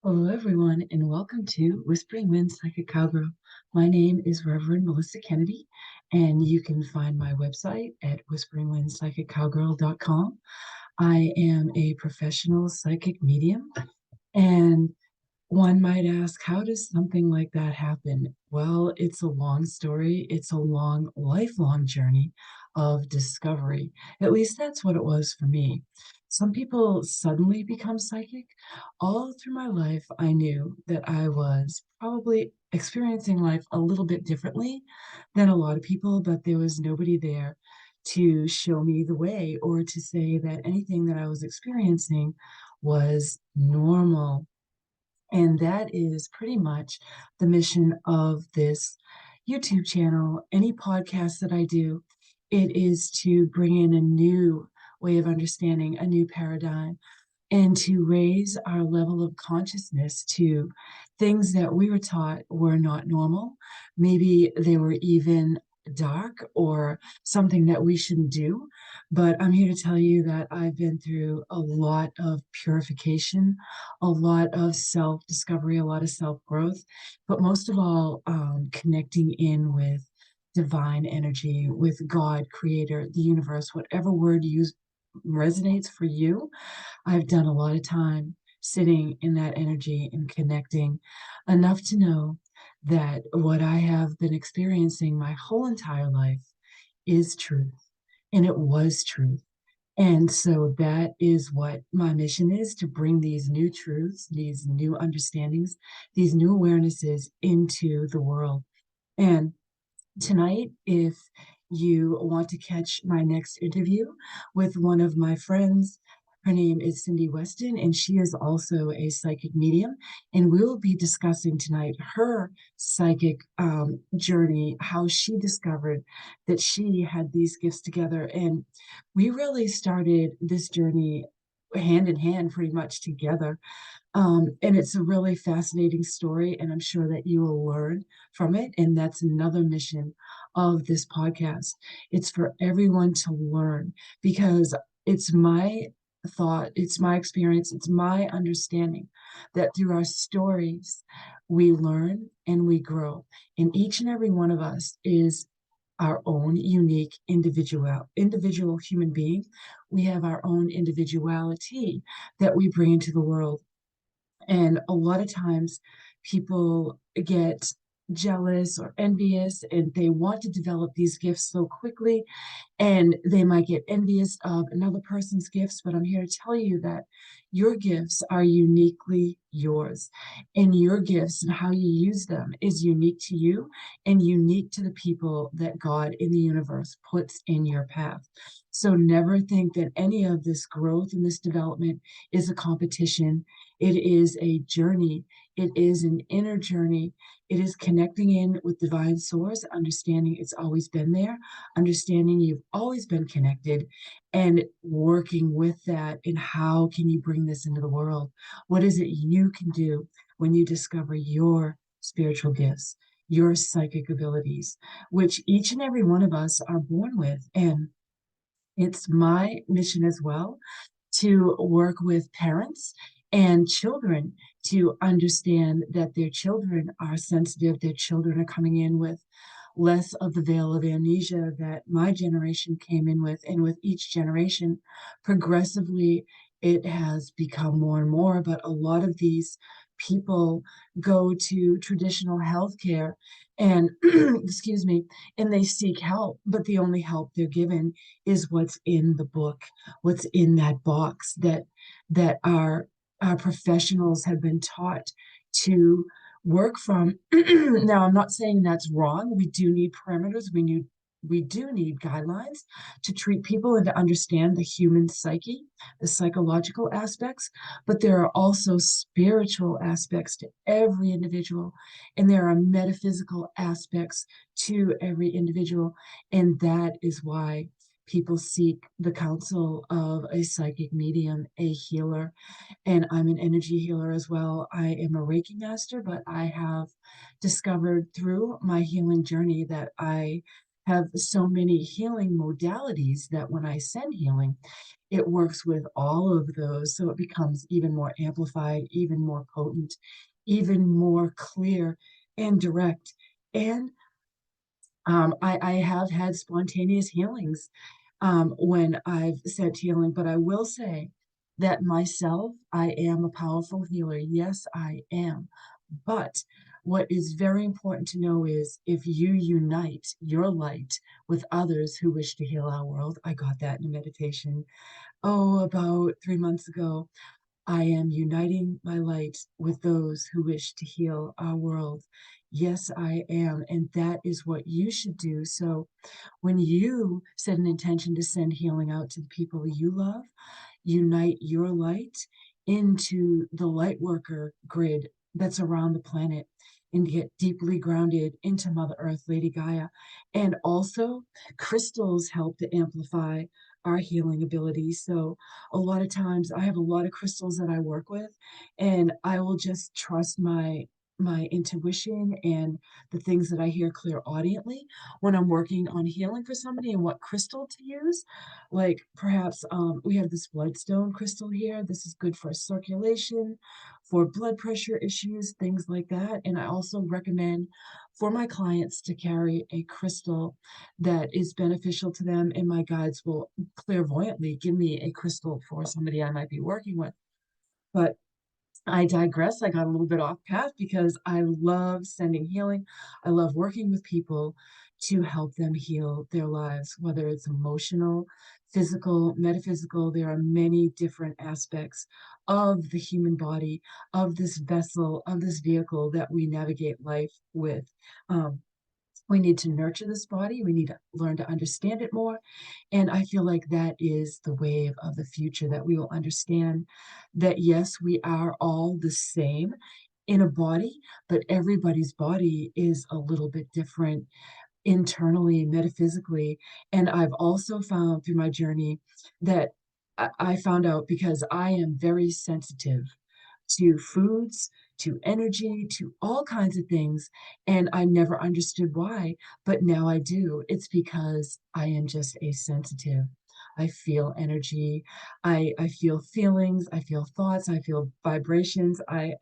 Hello, everyone, and welcome to Whispering Wind Psychic Cowgirl. My name is Reverend Melissa Kennedy, and you can find my website at whisperingwindpsychiccowgirl.com. I am a professional psychic medium, and one might ask, how does something like that happen? Well, it's a long story. It's a long, lifelong journey of discovery. At least that's what it was for me. Some people suddenly become psychic. All through my life, I knew that I was probably experiencing life a little bit differently than a lot of people, but there was nobody there to show me the way or to say that anything that I was experiencing was normal. And that is pretty much the mission of this YouTube channel. Any podcast that I do, it is to bring in a new way of understanding, a new paradigm, and to raise our level of consciousness to things that we were taught were not normal. Maybe they were even dark or something that we shouldn't do. But I'm here to tell you that I've been through a lot of purification, a lot of self discovery, a lot of self growth, but most of all, connecting in with divine energy, with God, creator, the universe, whatever word you resonates for you. I've done a lot of time sitting in that energy and connecting enough to know that what I have been experiencing my whole entire life is truth, and it was truth. And so that is what my mission is, to bring these new truths, these new understandings, these new awarenesses into the world. And tonight, if you want to catch my next interview with one of my friends, her name is Cindy Weston, and she is also a psychic medium. And we will be discussing tonight her psychic journey, how she discovered that she had these gifts together. And we really started this journey hand in hand, pretty much together. And it's a really fascinating story, and I'm sure that you will learn from it. And that's another mission of this podcast. It's for everyone to learn because it's my thought, it's my experience, it's my understanding that through our stories, we learn and we grow. And each and every one of us is our own unique individual human being. We have our own individuality that we bring into the world, and a lot of times people get jealous or envious and they want to develop these gifts so quickly, and they might get envious of another person's gifts. But I'm here to tell you that your gifts are uniquely yours, and your gifts and how you use them is unique to you and unique to the people that God in the universe puts in your path. So never think that any of this growth and this development is a competition. It is a journey. It is an inner journey. It is connecting in with divine source, understanding it's always been there, understanding you've always been connected, and working with that. And how can you bring this into the world? What is it you can do when you discover your spiritual gifts, your psychic abilities, which each and every one of us are born with? And it's my mission as well to work with parents and children to understand that their children are sensitive, their children are coming in with less of the veil of amnesia that my generation came in with. And with each generation, progressively, it has become more and more. But a lot of these people go to traditional healthcare and, excuse me, and they seek help, but the only help they're given is what's in the book, what's in that box that our professionals have been taught to work from. Now, I'm not saying that's wrong. We do need parameters. We do need guidelines to treat people and to understand the human psyche, the psychological aspects, but there are also spiritual aspects to every individual, and there are metaphysical aspects to every individual. And that is why people seek the counsel of a psychic medium, a healer. And I'm an energy healer as well. I am a Reiki master, but I have discovered through my healing journey that I have so many healing modalities that when I send healing, it works with all of those. So it becomes even more amplified, even more potent, even more clear and direct. And I have had spontaneous healings when I've sent healing, but I will say that myself, I am a powerful healer. Yes, I am. But what is very important to know is if you unite your light with others who wish to heal our world, I got that in a meditation, about 3 months ago. I am uniting my light with those who wish to heal our world. Yes, I am. And that is what you should do. So when you set an intention to send healing out to the people you love, unite your light into the light worker grid that's around the planet and get deeply grounded into Mother Earth, Lady Gaia. And also, crystals help to amplify our healing abilities. So, a lot of times I have a lot of crystals that I work with, and I will just trust my intuition and the things that I hear clear audiently when I'm working on healing for somebody and what crystal to use. Like perhaps we have this bloodstone crystal here. This is good for circulation, for blood pressure issues, things like that. And I also recommend for my clients to carry a crystal that is beneficial to them, and my guides will clairvoyantly give me a crystal for somebody I might be working with. But I digress. I got a little bit off path because I love sending healing. I love working with people to help them heal their lives, whether it's emotional, physical, metaphysical. There are many different aspects of the human body, of this vessel, of this vehicle that we navigate life with. Um, we need to nurture this body. We need to learn to understand it more. And I feel like that is the wave of the future, that we will understand that, yes, we are all the same in a body, but everybody's body is a little bit different internally, metaphysically. And I've also found through my journey that I found out because I am very sensitive to foods, to energy, to all kinds of things. And I never understood why, but now I do. It's because I am just a sensitive. I feel energy. I feel feelings. I feel thoughts. I feel vibrations. I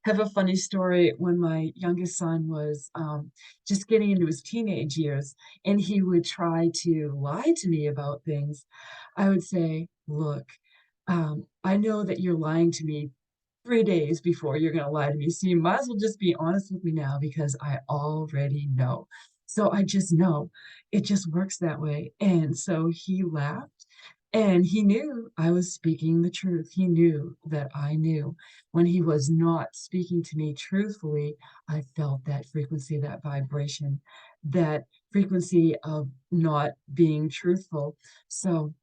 have a funny story. When my youngest son was just getting into his teenage years and he would try to lie to me about things, I would say, look, I know that you're lying to me 3 days before you're going to lie to me. So you might as well just be honest with me now because I already know. So I just know it just works that way. And so he laughed and he knew I was speaking the truth. He knew that I knew when he was not speaking to me truthfully. I felt that frequency, that vibration, that frequency of not being truthful. So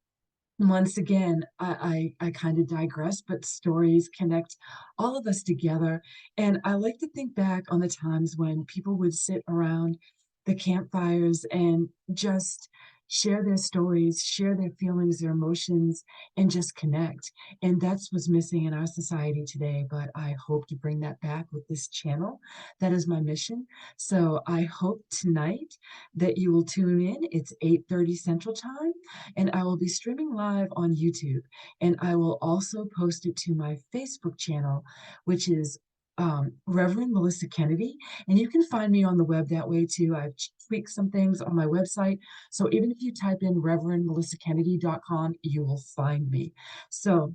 once again, I kind of digress, but stories connect all of us together. And I like to think back on the times when people would sit around the campfires and just share their stories, share their feelings, their emotions, and just connect. And that's what's missing in our society today. But I hope to bring that back with this channel. That is my mission. So I hope tonight that you will tune in. It's 8:30 Central Time and I will be streaming live on YouTube. And I will also post it to my Facebook channel, which is Reverend Melissa Kennedy. And you can find me on the web that way too. I've tweaked some things on my website. So even if you type in reverendmelissakennedy.com, you will find me. So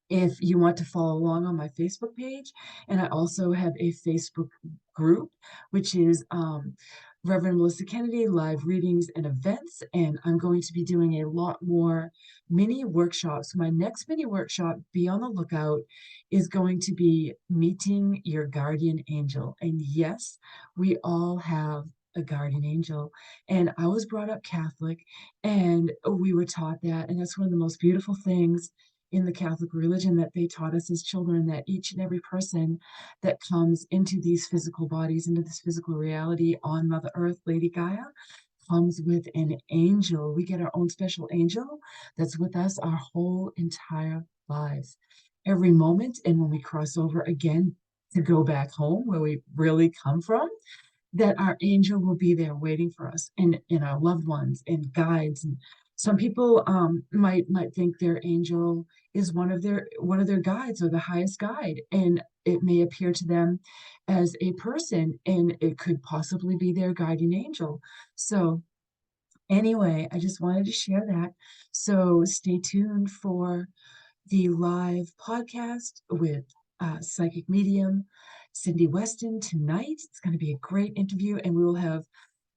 if you want to follow along on my Facebook page, and I also have a Facebook group, which is Reverend Melissa Kennedy live readings and events. And I'm going to be doing a lot more mini workshops. My next mini workshop, be on the lookout, is going to be meeting your guardian angel. And yes, we all have a guardian angel. And I was brought up Catholic, and we were taught that. And that's one of the most beautiful things in the Catholic religion, that they taught us as children, that each and every person that comes into these physical bodies, into this physical reality on Mother Earth, Lady Gaia, comes with an angel. We get our own special angel that's with us our whole entire lives, every moment. And when we cross over again to go back home where we really come from, that our angel will be there waiting for us and our loved ones and guides. And some people might think their angel is one of their guides or the highest guide, and it may appear to them as a person, and it could possibly be their guiding angel. So anyway, I just wanted to share that. So stay tuned for the live podcast with psychic medium Cindy Weston tonight. It's going to be a great interview, and we will have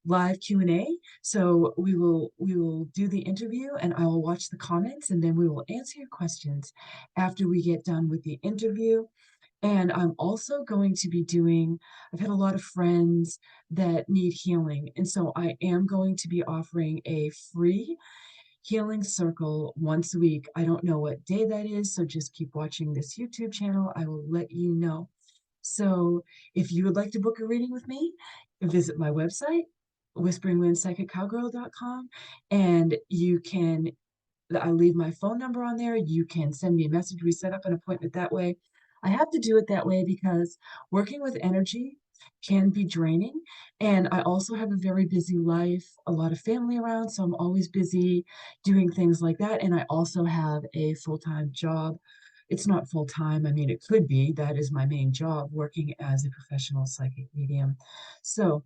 live Q&A. So we will do the interview, and I will watch the comments, and then we will answer your questions after we get done with the interview. And I'm also going to be doing, I've had a lot of friends that need healing. And so I am going to be offering a free healing circle once a week. I don't know what day that is, so just keep watching this YouTube channel. I will let you know. So if you would like to book a reading with me, visit my website, whisperingwindpsychiccowgirl.com, and you can, I leave my phone number on there. You can send me a message. We set up an appointment that way. I have to do it that way because working with energy can be draining. And I also have a very busy life, a lot of family around, so I'm always busy doing things like that. And I also have a full-time job. It's not full-time. I mean, it could be. That is my main job, working as a professional psychic medium. So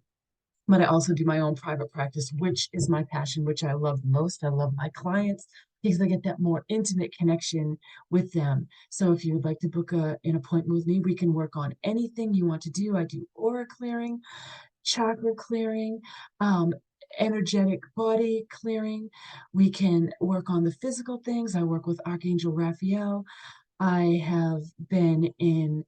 but I also do my own private practice, which is my passion, which I love most. I love my clients because I get that more intimate connection with them. So if you would like to book an appointment with me, we can work on anything you want to do. I do aura clearing, chakra clearing, um, energetic body clearing. We can work on the physical things. I work with Archangel Raphael. I have been in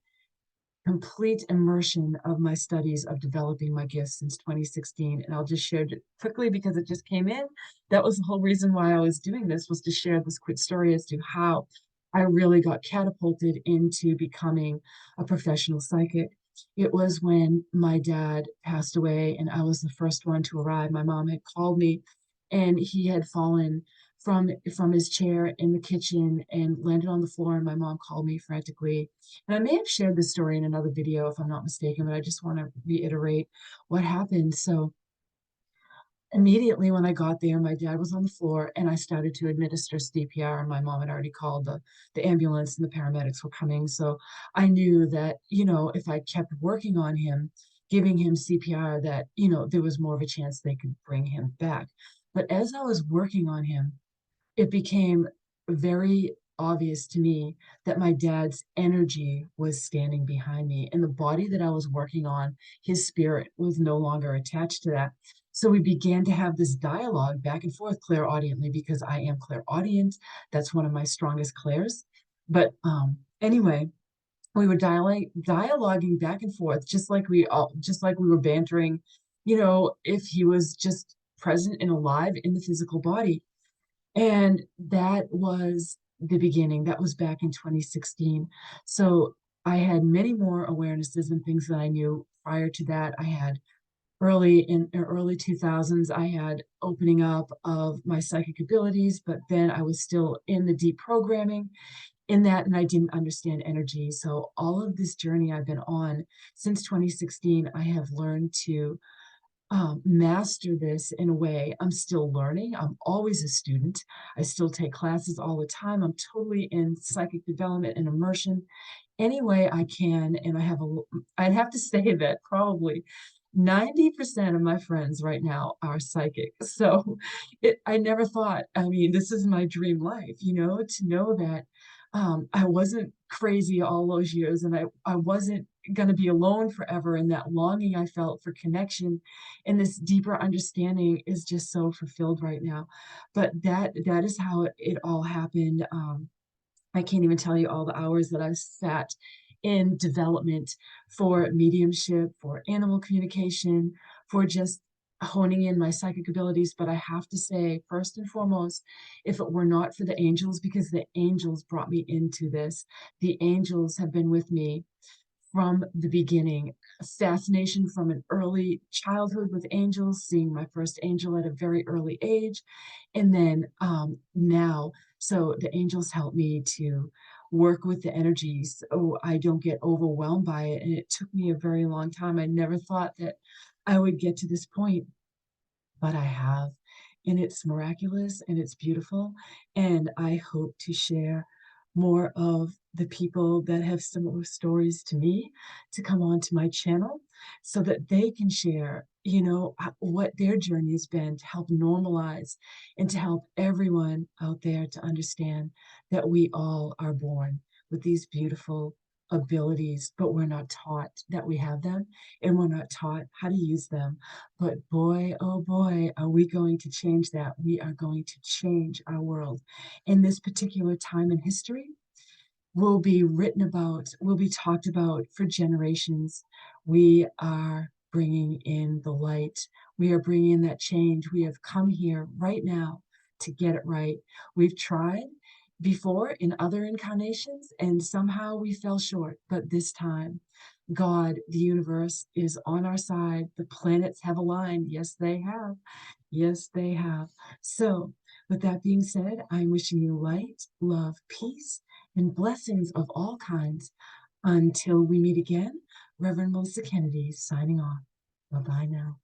complete immersion of my studies of developing my gifts since 2016. And I'll just share it quickly because it just came in. That was the whole reason why I was doing this, was to share this quick story as to how I really got catapulted into becoming a professional psychic. It was when my dad passed away and I was the first one to arrive. My mom had called me, and he had fallen from his chair in the kitchen and landed on the floor, and my mom called me frantically. And I may have shared this story in another video if I'm not mistaken, but I just want to reiterate what happened. So immediately when I got there, my dad was on the floor and I started to administer CPR, and my mom had already called the ambulance and the paramedics were coming. So I knew that, if I kept working on him, giving him CPR, that, there was more of a chance they could bring him back. But as I was working on him, it became very obvious to me that my dad's energy was standing behind me, and the body that I was working on, his spirit was no longer attached to that. So we began to have this dialogue back and forth clairaudiently, because I am clairaudient. That's one of my strongest clairs. But anyway, we were dialoguing back and forth, just like we were bantering, if he was just present and alive in the physical body. And that was the beginning. That was back in 2016. So I had many more awarenesses and things that I knew prior to that. I had early 2000s, I had opening up of my psychic abilities, but then I was still in the deep programming in that, and I didn't understand energy. So all of this journey I've been on since 2016, I have learned to master this in a way. I'm still learning. I'm always a student. I still take classes all the time. I'm totally in psychic development and immersion any way I can. And I'd have to say that probably 90% of my friends right now are psychic. So I never thought, I mean, this is my dream life, to know that I wasn't crazy all those years, and I wasn't going to be alone forever. And that longing I felt for connection and this deeper understanding is just so fulfilled right now. But that is how it all happened. I can't even tell you all the hours that I've sat in development for mediumship, for animal communication, for just honing in my psychic abilities. But I have to say, first and foremost, if it were not for the angels, because the angels brought me into this, the angels have been with me from the beginning. Fascination from an early childhood with angels, seeing my first angel at a very early age, and then now. So the angels help me to work with the energies so I don't get overwhelmed by it. And it took me a very long time. I never thought that I would get to this point, but I have, and it's miraculous and it's beautiful, and I hope to share more of the people that have similar stories to me to come onto my channel so that they can share, what their journey has been to help normalize and to help everyone out there to understand that we all are born with these beautiful abilities, but we're not taught that we have them, and we're not taught how to use them. But boy, oh boy, are we going to change that. We are going to change our world. In this particular time in history, will be written about, will be talked about for generations. We are bringing in the light. We are bringing in that change. We have come here right now to get it right. We've tried before in other incarnations, and somehow we fell short. But this time, God, the universe, is on our side. The planets have aligned. Yes, they have. Yes, they have. So, with that being said, I'm wishing you light, love, peace, and blessings of all kinds. Until we meet again, Reverend Melissa Kennedy signing off. Bye bye now.